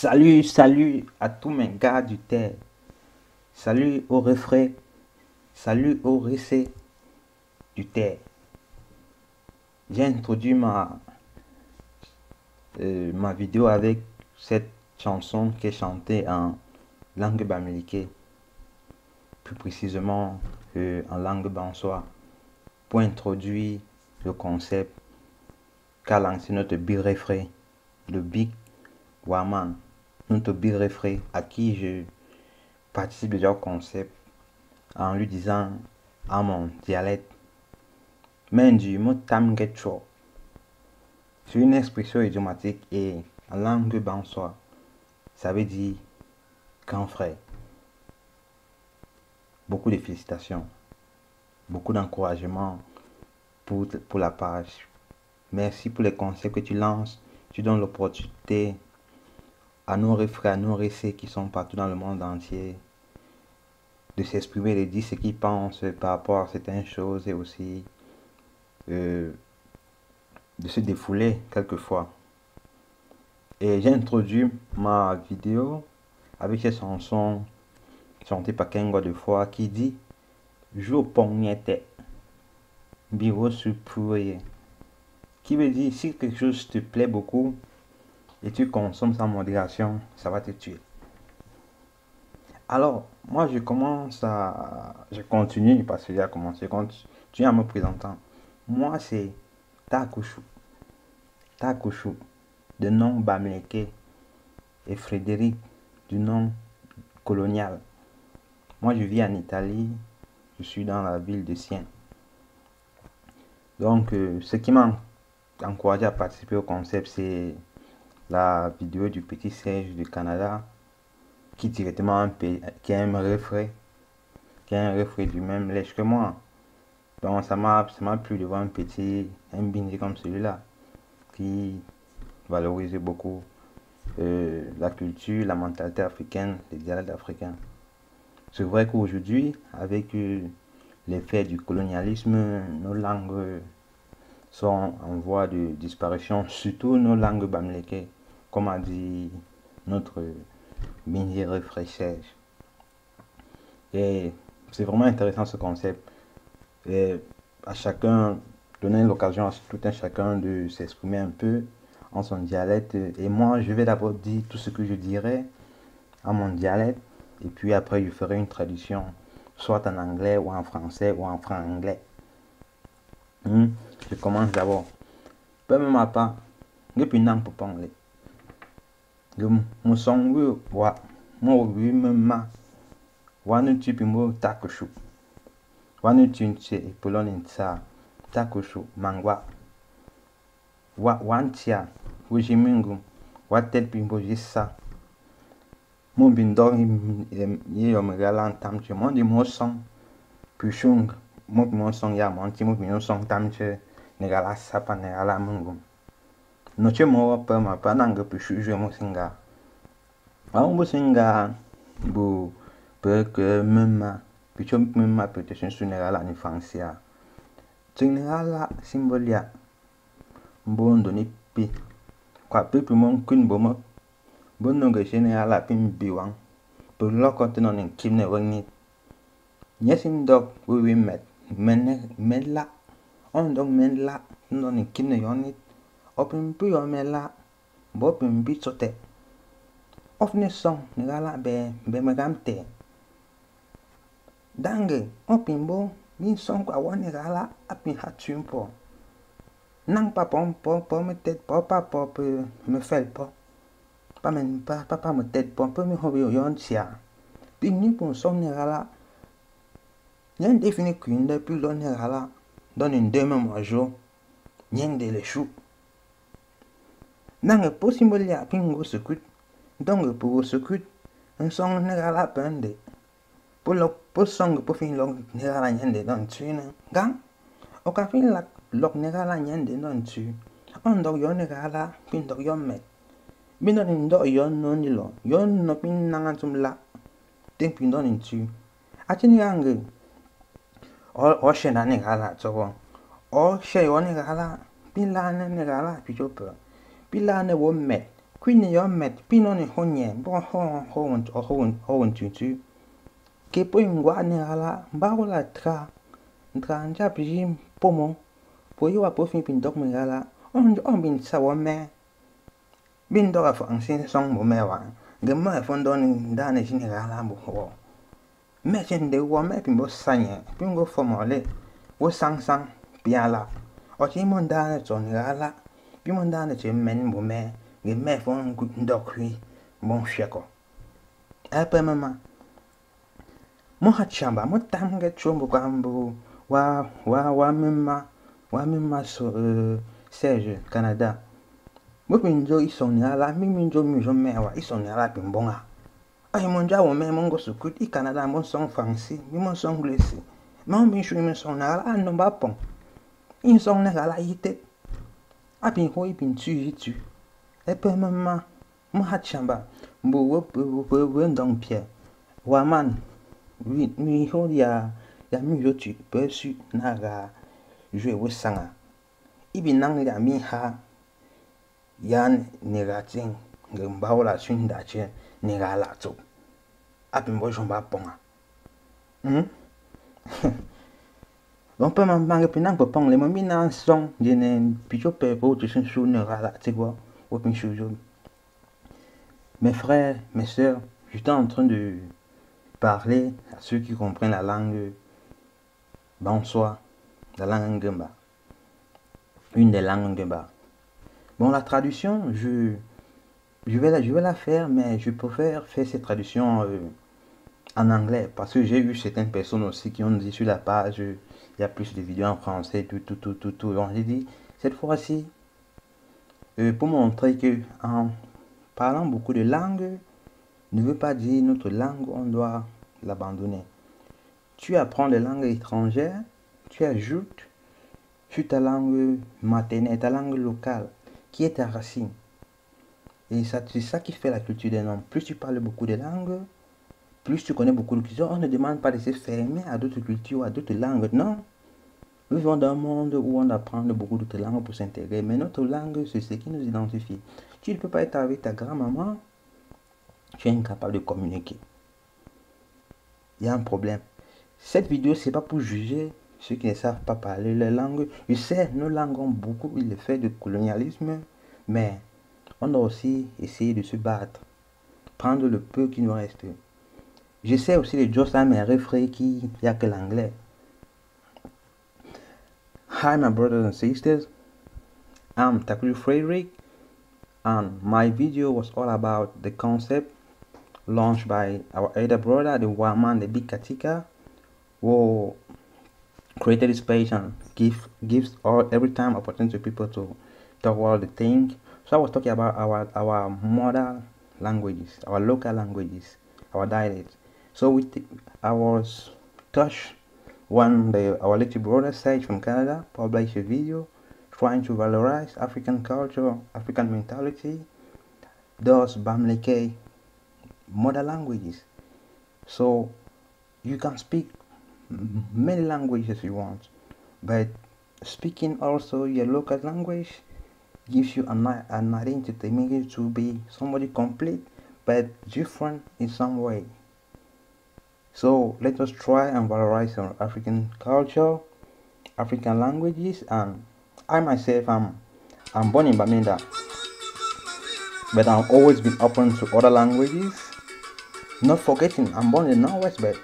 Salut à tous mes gars du terre. Salut aux refrains. Salut aux récits du terre. J'ai introduit ma vidéo avec cette chanson qui est chantée en langue bamileke, plus précisément en langue bansoa, pour introduire le concept qu'a lancé notre big refrain, le Big Waman, notre big refrain à qui je participe déjà au concept en lui disant en mon dialecte Mendu mo tam getcho. C'est une expression idiomatique et en langue bansoa, ça veut dire grand frère. Beaucoup de félicitations, beaucoup d'encouragement pour la page. Merci pour les conseils que tu lances. Tu donnes l'opportunité à nos refrains, à nos récits qui sont partout dans le monde entier de s'exprimer, de dire ce qu'ils pensent par rapport à certaines choses et aussi de se défouler quelquefois. Et j'ai introduit ma vidéo avec cette chanson chantée par Kengo de fois qui dit Jo pongete biro supouye, qui veut dire si quelque chose te plaît beaucoup et tu consommes sans modération, ça va te tuer. Alors, moi je continue parce que j'ai commencé, je continue en me présentant. Moi c'est Takushu, de nom bamileke, et Frédéric, du nom colonial. Moi je vis en Italie, je suis dans la ville de Sienne. Donc ce qui m'a encouragé à participer au concept, c'est la vidéo du petit Serge du Canada qui directement qui a un refrain, du même lèche que moi. Donc ça m'a plu de voir un bindi comme celui-là qui valorise beaucoup la culture, la mentalité africaine, les dialectes africains. C'est vrai qu'aujourd'hui, avec l'effet du colonialisme, nos langues sont en voie de disparition, surtout nos langues bamileke, comme a dit notre Binji Refreshage. Et c'est vraiment intéressant ce concept. Et à chacun, donner l'occasion à tout un chacun de s'exprimer un peu en son dialecte. Et moi, je vais d'abord dire tout ce que je dirais en mon dialecte. Et puis après, je ferai une traduction, soit en anglais ou en français ou en franc-anglais. Je commence d'abord. Peu me mapa, depuis nang popongle. Mon son wa, mon me ma, wa ne tu mo takushu. Wa ne tu nche polon insa, takushu mangwa. Wa wantia, wujimingu, wa tel pimbo jissa. Mon bindor ye yo me galan tamche, mon di mo son, pushung, mon son ya monti, mon son tamche, negala sapa negala mungum. Noche mo wa pa ma pa nanga pushu je mo singa. Aung bo singa bu pe que mema, pichom mema pe te sensu negala ni fansia. Ting negala simbolia. Mbondo ni pi. Kwa pipi mon kun bomo. Bono ge shene ala pim biwang. Pe loko te non en kim ne wangit. Nyesim dog we met. Men la. On dog men la. Non en kim ne yonit. Opim pi yo men la. Bo pim pi sote. Of ne song negala be megamte. Dange. Opim bo. Min song kwa wane negala apin hatun po. Nang pa pom me tête pas me fait pas même pas me tête pas me hobi yon tia puis ni pour son negala nyen défini qu'une depuis le negala donne une demain moi jour nyen de les choux nang possible ya pingo secret donc pour secret un son negala pende pour song pour fin long negala nyen de don tune gang o ka fin la lok negala nyen de don tu on dog yon negala pin dog yon met binon in do yon no ni lo yon no pin nangan tum la ting pin don in tu achini yang o shena negala to o she yon negala pin la negala pi jope pin la ne wo met Quindi io metto pino ne honye, bon ho tutu. Che poi in guarda la baula tra già pigi pomo. Poi io poi fin pin dog me la. On bin sa wa me. Bin dog fa an sin song mo me wa. Gemma fon don dane generala mo ho. Me chen de wa me pin bo sanye. Pin go formale. Wo sang piala. O chi mon dane ton la. Pin mon dane che men mo me. Gemma fon dog ri. Bon sheko. Apa mama. Mo hachamba mo tamge chombo kwambo wa mema so Serge Canada. Mo pinjo isoni ala mi minjo mi jo mewa isoni ala pimbonga. Ay mon jawo me mon go sukut I Canada mon song fancy mi mon song glissy. Ma mon shu mi song ala no ba pon. In song na ala yite. Apin ho ipin tu. Epe mama mo hachamba mbo wo ndong pie. Wa man mi ho ya mi jo tu pe su na ga jouer wo sanga. Ibi nang ya mi ha yan ni ga ting ngba wala swing da che ni ga la to. Apin bo jomba ponga. Donc pas ma pinang po pong le mo mi na song jene picho pe po tu sun su ne ga la ti go open shujo. Mes frères, mes sœurs, j'étais en train de parler à ceux qui comprennent la langue Bansoa, la langue Ngamba. Une des langues Ngamba. Bon, la traduction, je vais la faire, mais je préfère faire cette traduction en anglais, parce que j'ai eu certaines personnes aussi qui ont dit sur la page, il y a plus de vidéos en français, tout. Donc j'ai dit, cette fois-ci, pour montrer que en parlant beaucoup de langues, ne veut pas dire notre langue, on doit l'abandonner. Tu apprends des langues étrangères, tu ajoutes sur ta langue maternelle, ta langue locale, qui est ta racine. Et c'est ça qui fait la culture d'un homme. Plus tu parles beaucoup de langues, plus tu connais beaucoup de cultures. On ne demande pas de se fermer à d'autres cultures, à d'autres langues. Non. Nous vivons dans un monde où on apprend beaucoup d'autres langues pour s'intégrer. Mais notre langue, c'est ce qui nous identifie. Tu ne peux pas être avec ta grand-maman, tu es incapable de communiquer. Il y a un problème. Cette vidéo, c'est pas pour juger ceux qui ne savent pas parler leur langue. Je sais, nos langues ont beaucoup l'effet de colonialisme, mais on doit aussi essayer de se battre, prendre le peu qui nous reste. Je sais aussi les jokes à mes refrains qu'il n'y a que l'anglais. Hi my brothers and sisters, I'm Takulu Frederick, and my video was all about the concept launched by our elder brother, the Waman, the Big Katika, who created this page and gives every time opportunity to people to talk about the thing. So I was talking about our mother languages, our local languages, our dialects. So I was touched when our little brother Sage from Canada published a video trying to valorize African culture, African mentality, those Bamileke mother languages. So you can speak many languages you want, but speaking also your local language gives you an identity, makes you to be somebody complete but different in some way. So let us try and valorize our African culture, African languages. And I myself, I'm born in Bamenda, but I've always been open to other languages. Not forgetting, I'm born in the Northwest, but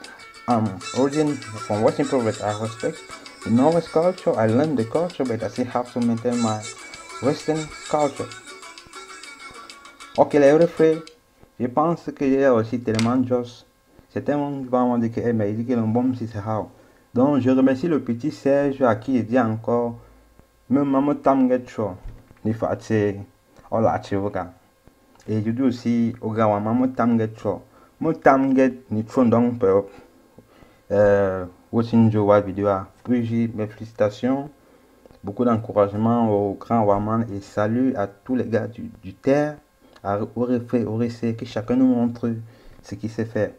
I'm originally from Western Province. I respect the Northwest culture. I learned the culture, but I still have to maintain my Western culture. Ok, les refrains, je pense qu'il y a aussi tellement de choses. C'est tellement vraiment dit que il dit que l'on bombe si c'est how. Donc je remercie le petit Serge à qui il dit encore même maman tamget cho ni fatse ola chivoka. Et je dis aussi au gars maman tamget cho. Mo tamget ni tron donc Wosinjo wa vidéo. Puis mes félicitations, beaucoup d'encouragement au grand Waman et salut à tous les gars du terre, au refait, au récit, que chacun nous montre ce qu'il sait faire.